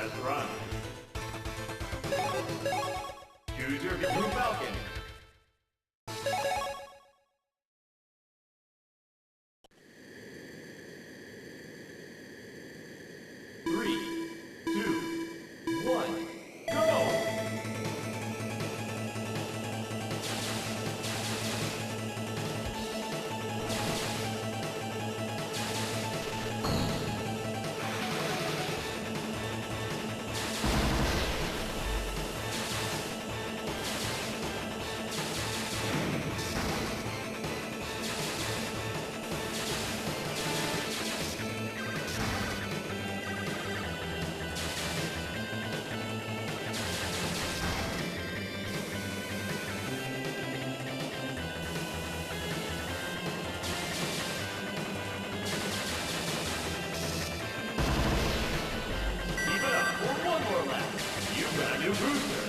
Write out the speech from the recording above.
has run. Choose your Blue Falcon. Three, two, one, go! Keep it up for one more lap. You've got a new booster.